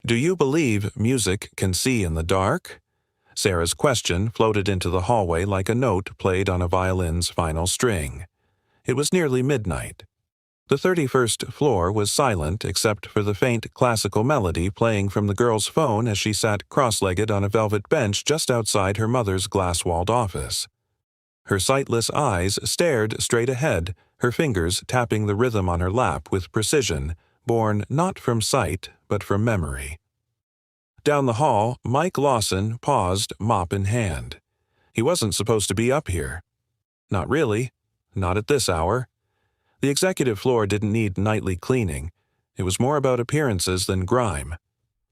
Do you believe music can see in the dark? Sarah's question floated into the hallway like a note played on a violin's final string. It was nearly midnight. The 31st floor was silent except for the faint classical melody playing from the girl's phone as she sat cross-legged on a velvet bench just outside her mother's glass-walled office. Her sightless eyes stared straight ahead, her fingers tapping the rhythm on her lap with precision, born not from sight but from memory. Down the hall, Mike Lawson paused, mop in hand. He wasn't supposed to be up here. Not really. Not at this hour. The executive floor didn't need nightly cleaning. It was more about appearances than grime.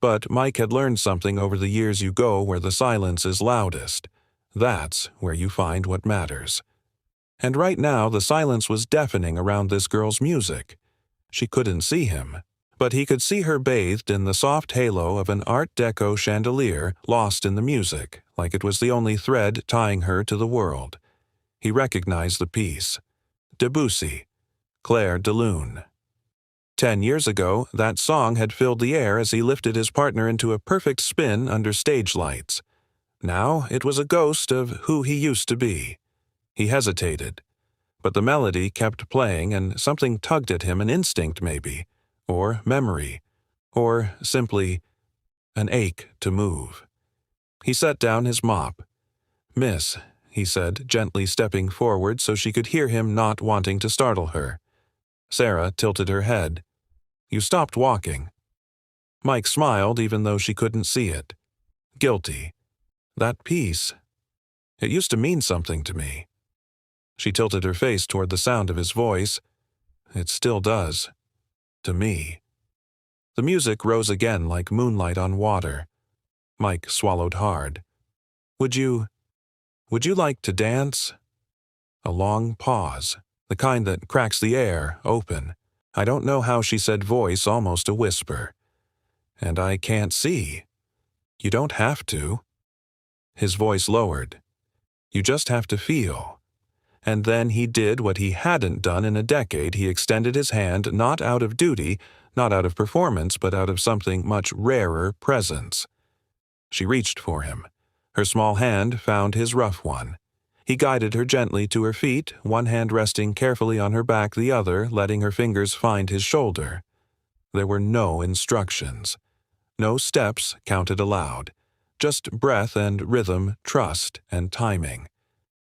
But Mike had learned something over the years. You go where the silence is loudest. That's where you find what matters. And right now the silence was deafening around this girl's music. She couldn't see him, but he could see her bathed in the soft halo of an Art Deco chandelier, lost in the music, like it was the only thread tying her to the world. He recognized the piece. Debussy, Clair de Lune. 10 years ago, that song had filled the air as he lifted his partner into a perfect spin under stage lights. Now it was a ghost of who he used to be. He hesitated. But the melody kept playing and something tugged at him, an instinct maybe, or memory, or simply an ache to move. He set down his mop. "Miss," he said, gently stepping forward so she could hear him, not wanting to startle her. Sarah tilted her head. "You stopped walking." Mike smiled even though she couldn't see it. Guilty. That piece. It used to mean something to me. She tilted her face toward the sound of his voice. It still does. To me. The music rose again like moonlight on water. Mike swallowed hard. Would you like to dance?" A long pause, the kind that cracks the air open. I don't know how she said, voice almost a whisper. "And I can't see." "You don't have to." His voice lowered. "You just have to feel." And then he did what he hadn't done in a decade. He extended his hand, not out of duty, not out of performance, but out of something much rarer, presence. She reached for him. Her small hand found his rough one. He guided her gently to her feet, one hand resting carefully on her back, the other letting her fingers find his shoulder. There were no instructions. No steps counted aloud. Just breath and rhythm, trust and timing.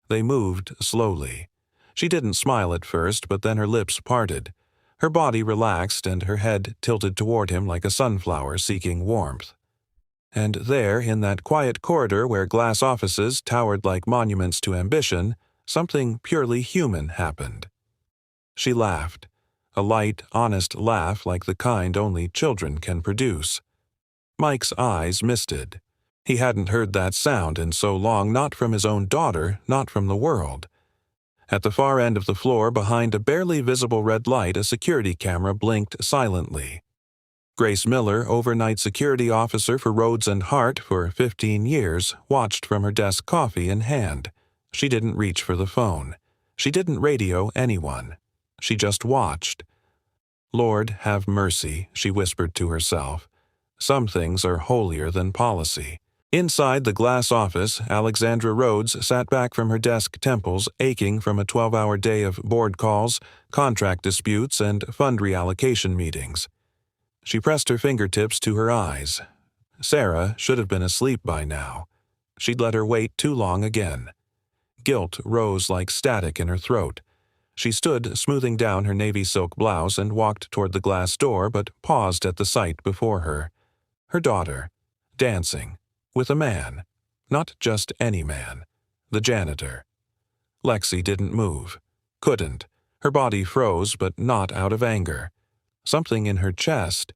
They moved slowly. She didn't smile at first, but then her lips parted. Her body relaxed and her head tilted toward him like a sunflower seeking warmth. And there, in that quiet corridor where glass offices towered like monuments to ambition, something purely human happened. She laughed, a light, honest laugh like the kind only children can produce. Mike's eyes misted. He hadn't heard that sound in so long, not from his own daughter, not from the world. At the far end of the floor, behind a barely visible red light, a security camera blinked silently. Grace Miller, overnight security officer for Rhodes and Hart for 15 years, watched from her desk, coffee in hand. She didn't reach for the phone. She didn't radio anyone. She just watched. "Lord, have mercy," she whispered to herself. Some things are holier than policy. Inside the glass office, Alexandra Rhodes sat back from her desk, temples aching from a 12-hour day of board calls, contract disputes, and fund reallocation meetings. She pressed her fingertips to her eyes. Sarah should have been asleep by now. She'd let her wait too long again. Guilt rose like static in her throat. She stood, smoothing down her navy silk blouse, and walked toward the glass door, but paused at the sight before her. Her daughter, dancing, with a man. Not just any man. The janitor. Lexi didn't move. Couldn't. Her body froze, but not out of anger. Something in her chest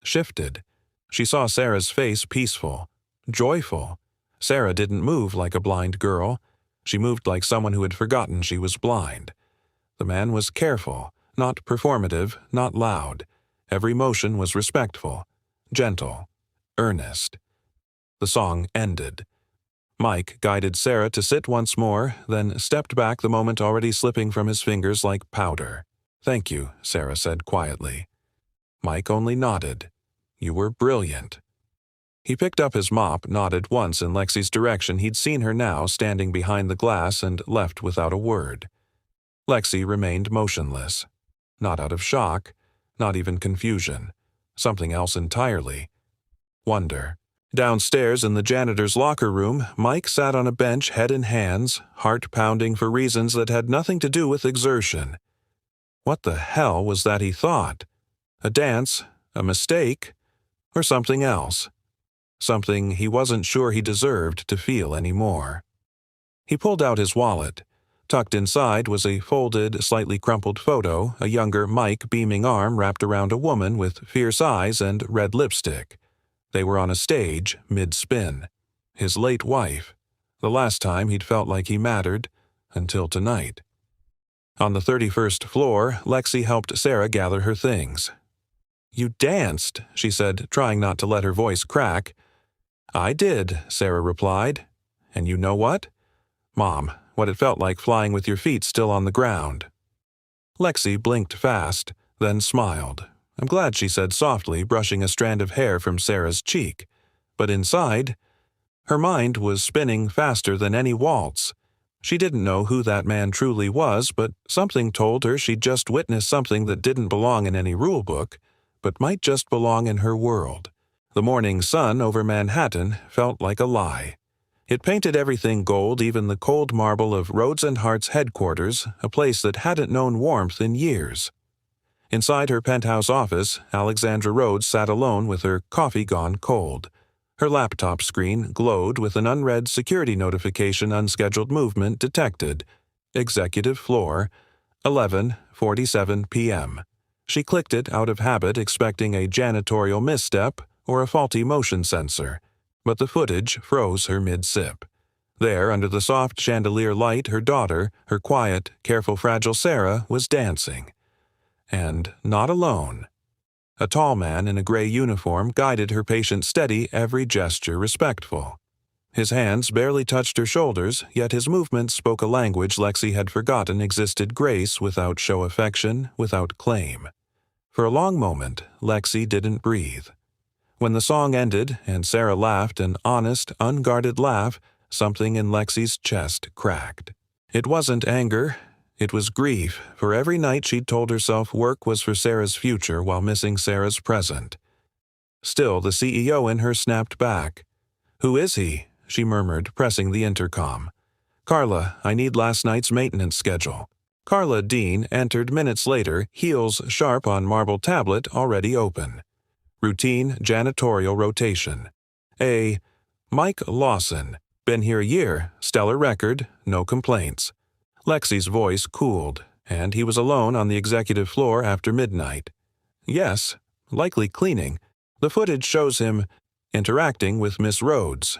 shifted. She saw Sarah's face peaceful, joyful. Sarah didn't move like a blind girl. She moved like someone who had forgotten she was blind. The man was careful, not performative, not loud. Every motion was respectful, gentle, earnest. The song ended. Mike guided Sarah to sit once more, then stepped back, the moment already slipping from his fingers like powder. "Thank you," Sarah said quietly. Mike only nodded. You were brilliant." He picked up his mop, nodded once in Lexi's direction. He'd seen her now, standing behind the glass, and left without a word. Lexi remained motionless. Not out of shock, not even confusion. Something else entirely. Wonder. Downstairs in the janitor's locker room, Mike sat on a bench, head in hands, heart pounding for reasons that had nothing to do with exertion. What the hell was that he thought? A dance? A mistake? Or something else? Something he wasn't sure he deserved to feel anymore. He pulled out his wallet. Tucked inside was a folded, slightly crumpled photo, a younger Mike beaming arm wrapped around a woman with fierce eyes and red lipstick. They were on a stage, mid-spin. His late wife. The last time he'd felt like he mattered, until tonight. On the 31st floor, Lexi helped Sarah gather her things. "You danced," she said, trying not to let her voice crack. "I did," Sarah replied. "And you know what? Mom, what it felt like flying with your feet still on the ground." Lexi blinked fast, then smiled. "I'm glad," she said softly, brushing a strand of hair from Sarah's cheek. But inside, her mind was spinning faster than any waltz. She didn't know who that man truly was, but something told her she'd just witnessed something that didn't belong in any rule book, but might just belong in her world. The morning sun over Manhattan felt like a lie. It painted everything gold, even the cold marble of Rhodes and Hart's headquarters, a place that hadn't known warmth in years. Inside her penthouse office, Alexandra Rhodes sat alone with her coffee gone cold. Her laptop screen glowed with an unread security notification: unscheduled movement detected. Executive floor, 11:47 p.m. She clicked it out of habit, expecting a janitorial misstep or a faulty motion sensor. But the footage froze her mid-sip. There, under the soft chandelier light, her daughter, her quiet, careful, fragile Sarah, was dancing. And not alone. A tall man in a gray uniform guided her patient steady, every gesture respectful. His hands barely touched her shoulders, yet his movements spoke a language Lexi had forgotten existed: grace without show, affection without claim. For a long moment, Lexi didn't breathe. When the song ended and Sarah laughed, an honest, unguarded laugh, something in Lexi's chest cracked. It wasn't anger. It was grief, for every night she'd told herself work was for Sarah's future while missing Sarah's present. Still, the CEO in her snapped back. "Who is he?" she murmured, pressing the intercom. "Carla, I need last night's maintenance schedule." Carla Dean entered minutes later, heels sharp on marble tablet already open. Routine janitorial rotation. A. Mike Lawson. Been here a year. Stellar record. No complaints. Lexi's voice cooled, and he was alone on the executive floor after midnight. Yes, likely cleaning. The footage shows him interacting with Miss Rhodes.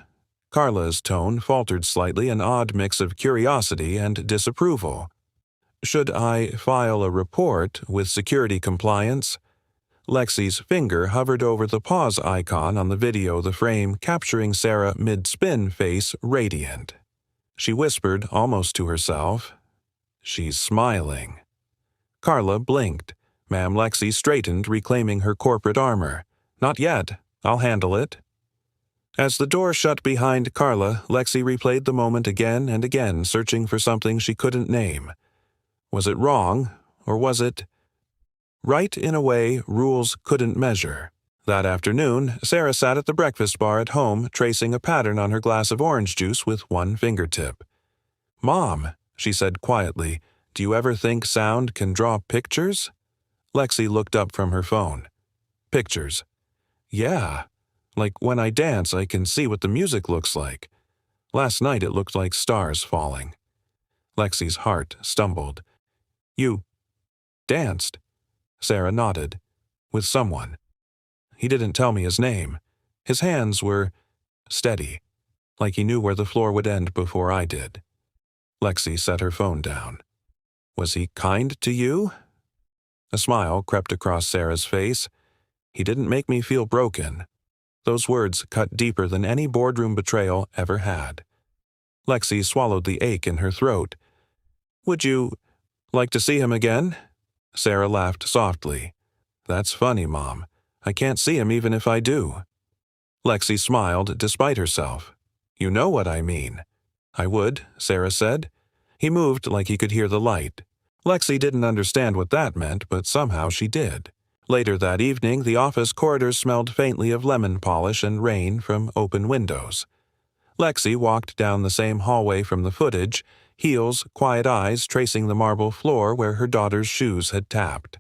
Carla's tone faltered slightly, an odd mix of curiosity and disapproval. "Should I file a report with security compliance?" Lexi's finger hovered over the pause icon on the video, the frame capturing Sarah mid-spin, face radiant. She whispered, almost to herself, "She's smiling." Carla blinked. Ma'am Lexi straightened, reclaiming her corporate armor. "Not yet. I'll handle it." As the door shut behind Carla, Lexi replayed the moment again and again, searching for something she couldn't name. Was it wrong, or was it right in a way rules couldn't measure? That afternoon, Sarah sat at the breakfast bar at home, tracing a pattern on her glass of orange juice with one fingertip. "Mom," she said quietly, "do you ever think sound can draw pictures?" Lexi looked up from her phone. "Pictures. Yeah. Like when I dance, I can see what the music looks like. Last night it looked like stars falling." Lexi's heart stumbled. "You danced?" Sarah nodded. "With someone. He didn't tell me his name. His hands were steady, like he knew where the floor would end before I did." Lexi set her phone down. "Was he kind to you?" A smile crept across Sarah's face. "He didn't make me feel broken." Those words cut deeper than any boardroom betrayal ever had. Lexi swallowed the ache in her throat. "Would you like to see him again?" Sarah laughed softly. "That's funny, Mom. I can't see him even if I do." Lexi smiled despite herself. "You know what I mean." "I would," Sarah said. He moved like he could hear the light. Lexi didn't understand what that meant, but somehow she did. Later that evening, the office corridors smelled faintly of lemon polish and rain from open windows. Lexi walked down the same hallway from the footage, heels, quiet eyes tracing the marble floor where her daughter's shoes had tapped.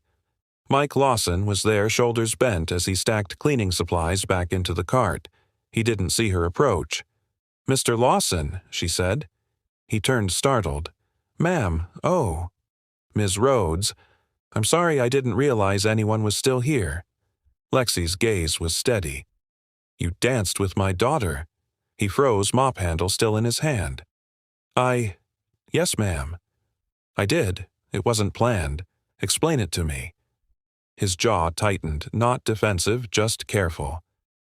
Mike Lawson was there, shoulders bent as he stacked cleaning supplies back into the cart. He didn't see her approach. "Mr. Lawson," she said. He turned startled. "Ma'am, oh." "Ms. Rhodes, I'm sorry I didn't realize anyone was still here." Lexi's gaze was steady. "You danced with my daughter." He froze, mop handle still in his hand. Yes, ma'am." "I did. It wasn't planned. Explain it to me." His jaw tightened, not defensive, just careful.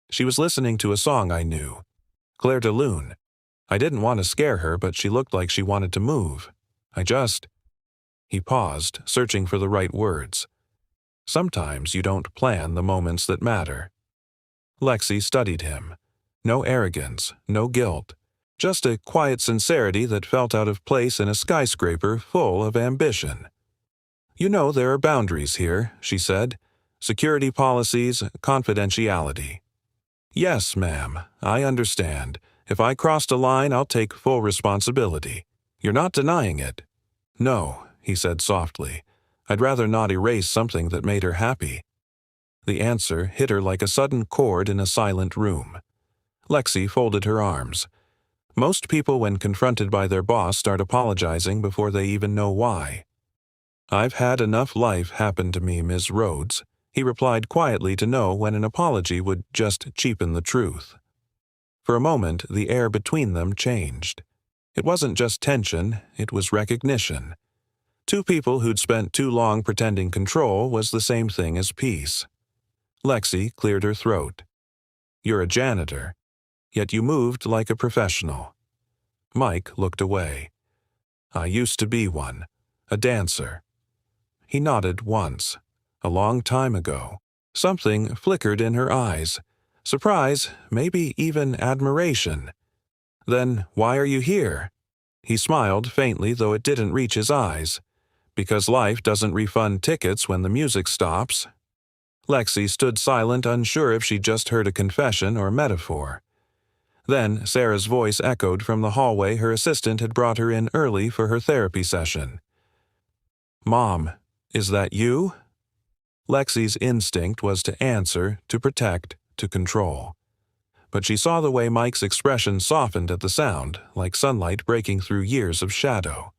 "She was listening to a song I knew. Claire de Lune. I didn't want to scare her, but she looked like she wanted to move. He paused, searching for the right words. "Sometimes you don't plan the moments that matter." Lexi studied him. No arrogance, no guilt. Just a quiet sincerity that felt out of place in a skyscraper full of ambition. "You know there are boundaries here," she said. "Security policies, confidentiality." "Yes, ma'am, I understand. If I crossed a line, I'll take full responsibility. You're not denying it." "No," he said softly. "I'd rather not erase something that made her happy." The answer hit her like a sudden chord in a silent room. Lexi folded her arms. Most people, when confronted by their boss, start apologizing before they even know why. "I've had enough life happen to me, Ms. Rhodes," he replied quietly to know when an apology would just cheapen the truth. For a moment, the air between them changed. It wasn't just tension, it was recognition. Two people who'd spent too long pretending control was the same thing as peace. Lexi cleared her throat. "You're a janitor, yet you moved like a professional." Mike looked away. "I used to be one, a dancer." He nodded once. A long time ago. Something flickered in her eyes. Surprise, maybe even admiration. "Then why are you here?" He smiled faintly, though it didn't reach his eyes. "Because life doesn't refund tickets when the music stops." Lexi stood silent, unsure if she'd just heard a confession or metaphor. Then Sarah's voice echoed from the hallway her assistant had brought her in early for her therapy session. "Mom, is that you?" Lexi's instinct was to answer, to protect, to control. But she saw the way Mike's expression softened at the sound, like sunlight breaking through years of shadow.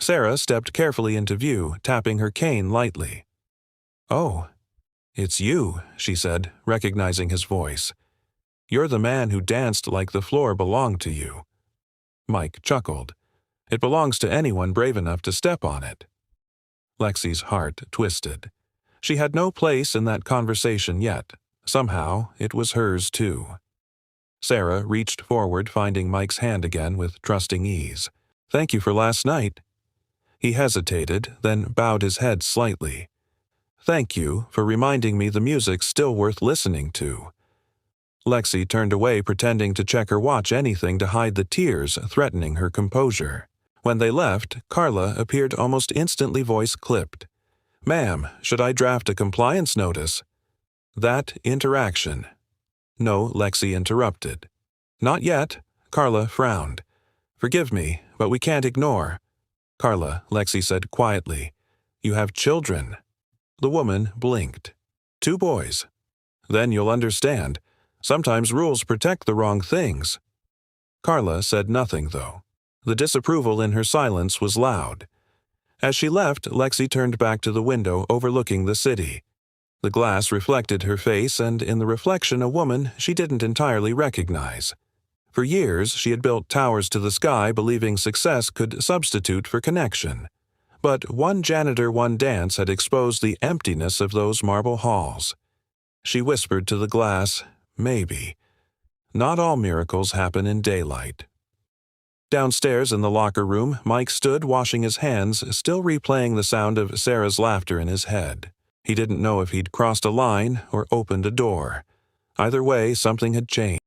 Sarah stepped carefully into view, tapping her cane lightly. "Oh, it's you," she said, recognizing his voice. "You're the man who danced like the floor belonged to you." Mike chuckled. "It belongs to anyone brave enough to step on it." Lexi's heart twisted. She had no place in that conversation yet. Somehow, it was hers too. Sarah reached forward, finding Mike's hand again with trusting ease. "Thank you for last night." He hesitated, then bowed his head slightly. "Thank you for reminding me the music's still worth listening to." Lexi turned away, pretending to check her watch, anything to hide the tears threatening her composure. When they left, Carla appeared almost instantly, voice clipped. "Ma'am, should I draft a compliance notice?" That interaction. No, Lexi interrupted. "Not yet." Carla frowned. "Forgive me, but we can't ignore." "Carla," Lexi said quietly, "you have children." The woman blinked. "2 boys." "Then you'll understand. Sometimes rules protect the wrong things." Carla said nothing, though. The disapproval in her silence was loud. As she left, Lexi turned back to the window overlooking the city. The glass reflected her face, and in the reflection a woman she didn't entirely recognize. For years, she had built towers to the sky, believing success could substitute for connection. But one janitor, one dance had exposed the emptiness of those marble halls. She whispered to the glass, "Maybe. Not all miracles happen in daylight." Downstairs in the locker room, Mike stood washing his hands, still replaying the sound of Sarah's laughter in his head. He didn't know if he'd crossed a line or opened a door. Either way, something had changed.